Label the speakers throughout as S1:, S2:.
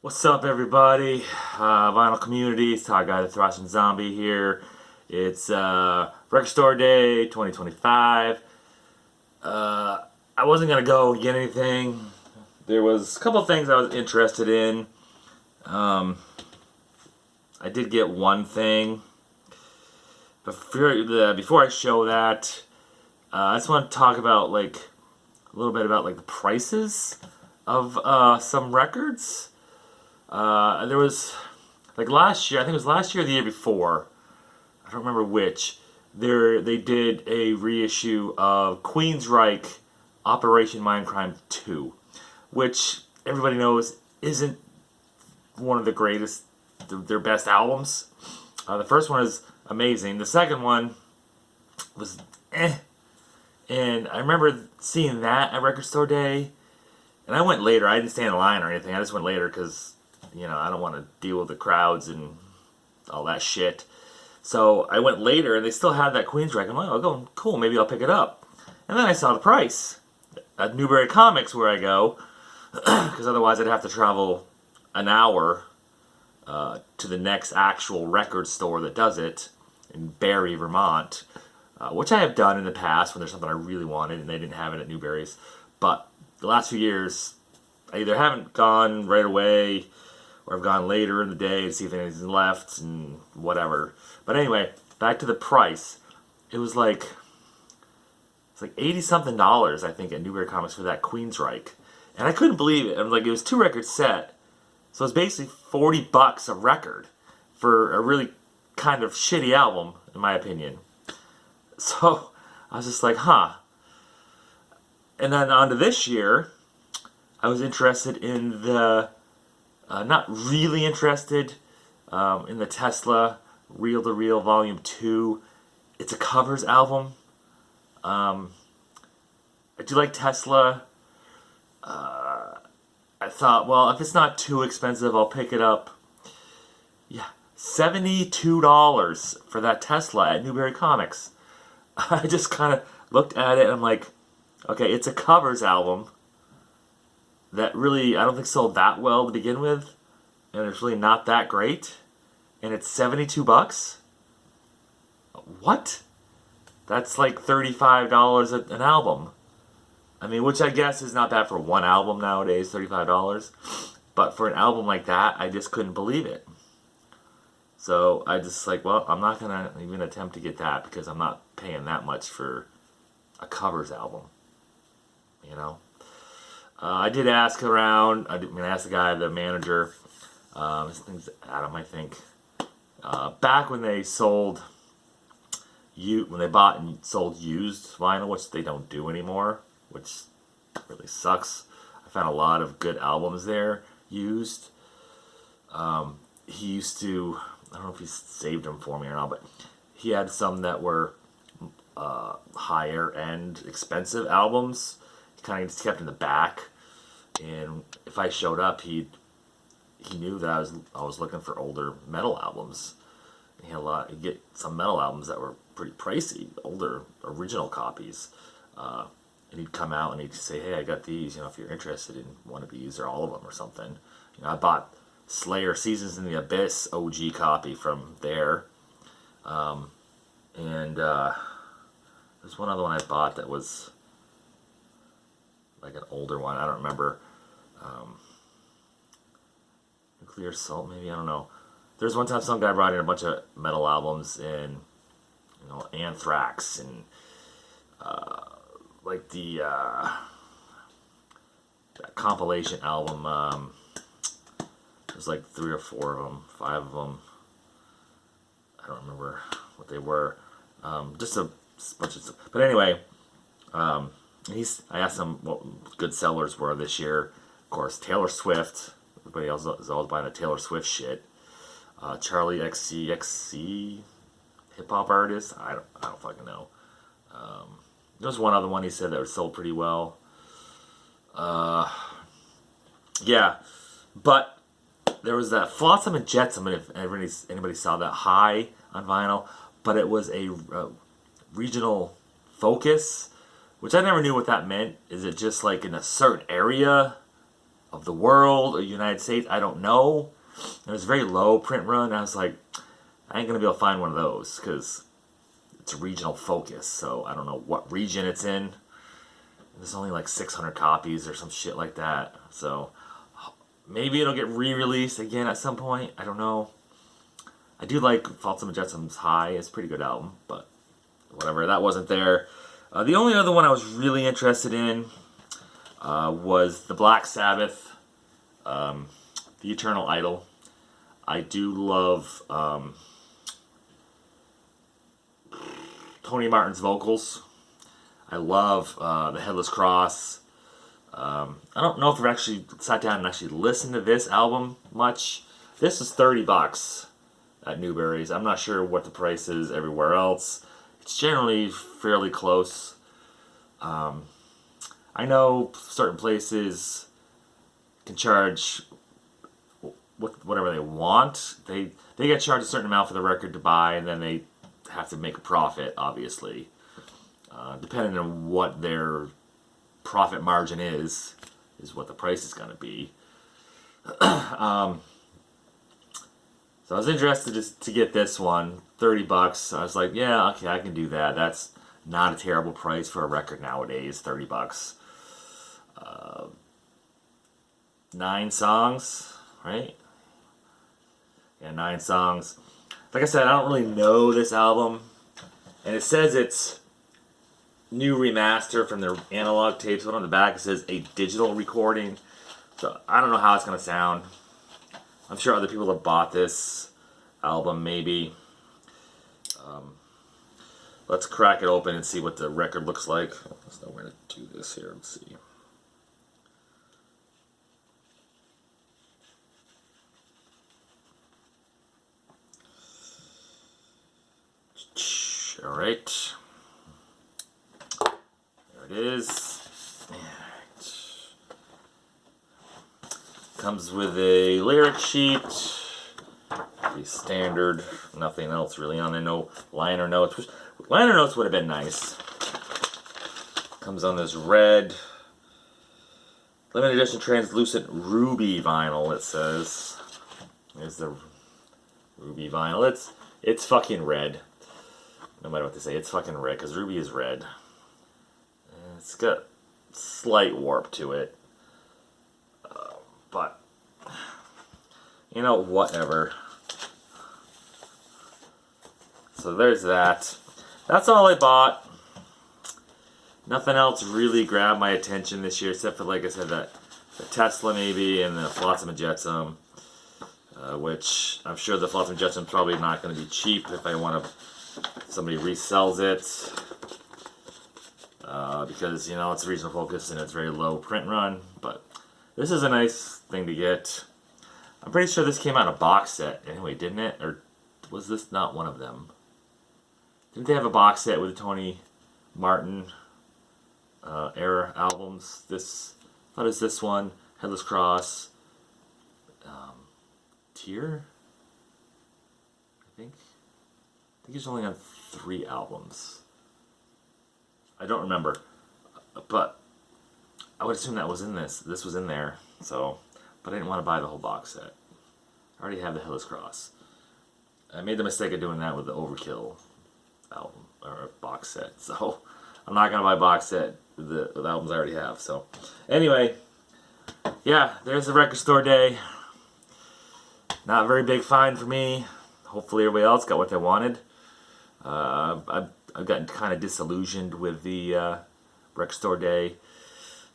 S1: What's up, everybody? Vinyl community, it's Todd Guy, the Thrashing Zombie here. It's Record Store Day 2025. I wasn't gonna go get anything. There was a couple things I was interested in. I did get one thing. But before I show that, I just want to talk about a little bit about the prices of some records. There was last year. I think it was last year or the year before. I don't remember which. They did a reissue of Queensryche Operation Mindcrime 2, which everybody knows isn't one of the greatest, their best albums. The first one is amazing. The second one was eh. And I remember seeing that at Record Store Day. And I went later. I didn't stand in line or anything. I just went later because, I don't want to deal with the crowds and all that shit. So I went later, and they still had that Queensryche. I'm like, oh, going cool. Maybe I'll pick it up. And then I saw the price at Newbury Comics, where I go, because otherwise I'd have to travel an hour to the next actual record store that does it in Barrie, Vermont, which I have done in the past when there's something I really wanted and they didn't have it at Newbury's. But the last few years, I either haven't gone right away or I've gone later in the day to see if anything's left and whatever. But anyway, back to the price. It was like 80 something dollars, I think, at Newbury Comics for that Queensryche. And I couldn't believe it. I was like, it was 2 record set. So it's basically $40 a record for a really kind of shitty album, in my opinion. So I was just like, huh. And then on to this year, I was interested in not really interested in the Tesla Reel to Reel Volume 2. It's a covers album. I do like Tesla. I thought, well, if it's not too expensive, I'll pick it up. Yeah, $72 for that Tesla at Newbury Comics. I just kind of looked at it and I'm like, okay, it's a covers album that really, I don't think sold that well to begin with, and it's really not that great, and it's $72? What? That's like $35 an album. I mean, which I guess is not bad for one album nowadays, $35. But for an album like that, I just couldn't believe it. So I just well, I'm not going to even attempt to get that because I'm not paying that much for a covers album. I did ask around. I asked the guy, the manager. His name's Adam, I think. Back when they sold, when they bought and sold used vinyl, which they don't do anymore, which really sucks. I found a lot of good albums there used. He used to, I don't know if he saved them for me or not, but he had some that were higher end, expensive albums. He kind of just kept in the back, and if I showed up, he knew that I was looking for older metal albums. He had he'd get some metal albums that were pretty pricey, older original copies. And he'd come out and he'd say, hey, I got these, if you're interested in one of these or all of them or something. I bought Slayer Seasons in the Abyss OG copy from there. And there's one other one I bought that was like an older one. I don't remember. Nuclear Assault, maybe? I don't know. There's one time some guy brought in a bunch of metal albums and, Anthrax and that compilation album. There's 3 or 4 of them, 5 of them. I don't remember what they were. Just a bunch of stuff. But anyway, I asked him what good sellers were this year. Of course, Taylor Swift. Everybody else is always buying the Taylor Swift shit. Charlie XCXC, hip hop artist. I don't fucking know. There's one other one he said that was sold pretty well. Yeah, but there was that Flotsam and Jetsam, if anybody saw that, high on vinyl, but it was a regional focus, which I never knew what that meant. Is it just in a certain area of the world or United States. I don't know. It was a very low print run. I was like, I ain't gonna be able to find one of those because it's a regional focus. So I don't know what region it's in. There's only like 600 copies or some shit like that. So maybe it'll get re-released again at some point. I don't know. I do like Flotsam and Jetsam's High. It's a pretty good album, but whatever. That wasn't there. The only other one I was really interested in was the Black Sabbath, The Eternal Idol. I do love Tony Martin's vocals. I love the Headless Cross. I don't know if I've actually sat down and actually listened to this album much. This is $30 at Newberry's. I'm not sure what the price is everywhere else. It's generally fairly close. I know certain places can charge whatever they want. They get charged a certain amount for the record to buy, and then they have to make a profit, obviously. Depending on what their profit margin is what the price is going to be. So I was interested to get this one, $30. I was like, yeah, okay, I can do that. That's not a terrible price for a record nowadays, $30. 9 songs, right? Yeah, 9 songs. Like I said, I don't really know this album, and it says it's new remaster from their analog tapes, but on the back it says a digital recording. So I don't know how it's going to sound. I'm sure other people have bought this album, maybe. Let's crack it open and see what the record looks like. There's no way to do this here. Let's see. All right. There it is. Alright. Comes with a lyric sheet. Pretty standard. Nothing else really on there. No liner notes. Liner notes would have been nice. Comes on this red limited edition translucent ruby vinyl, it says. There's the ruby vinyl. It's fucking red. No matter what they say, it's fucking red, because ruby is red. And it's got slight warp to it. But, you know, whatever. So there's that. That's all I bought. Nothing else really grabbed my attention this year, except for, like I said, the Tesla maybe, and the Flotsam and Jetsam. Which, I'm sure the Flotsam and Jetsam probably not going to be cheap if I want to... somebody resells it, because, you know, it's regional focus and it's very low print run, but this is a nice thing to get. I'm pretty sure this came out in a box set anyway, didn't it? Or was this not one of them? Didn't they have a box set with Tony Martin era albums? I thought it was this one, Headless Cross, Tear, I think he's only on 3 albums. I don't remember, but I would assume that was in this. This was in there, so. But I didn't want to buy the whole box set. I already have the Headless Cross. I made the mistake of doing that with the Overkill album or box set. So I'm not gonna buy a box set with the albums I already have. So anyway, yeah, there's the record store day. Not a very big find for me. Hopefully everybody else got what they wanted. I've gotten kind of disillusioned with the record store day.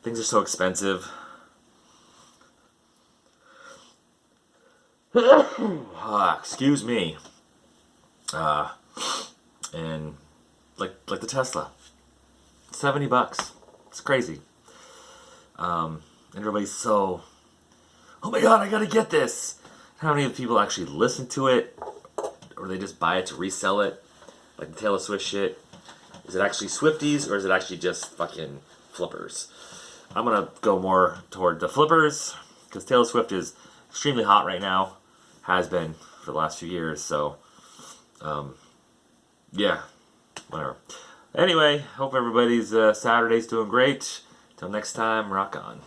S1: Things are so expensive. Excuse me. And like the Tesla, $70. It's crazy. And everybody's so, oh my god, I gotta get this. How many people actually listen to it, or they just buy it to resell it, like the Taylor Swift shit? Is it actually Swifties, or is it actually just fucking flippers? I'm gonna go more toward the flippers, because Taylor Swift is extremely hot right now, has been for the last few years. So, yeah, whatever. Anyway, hope everybody's Saturday's doing great. Till next time, rock on.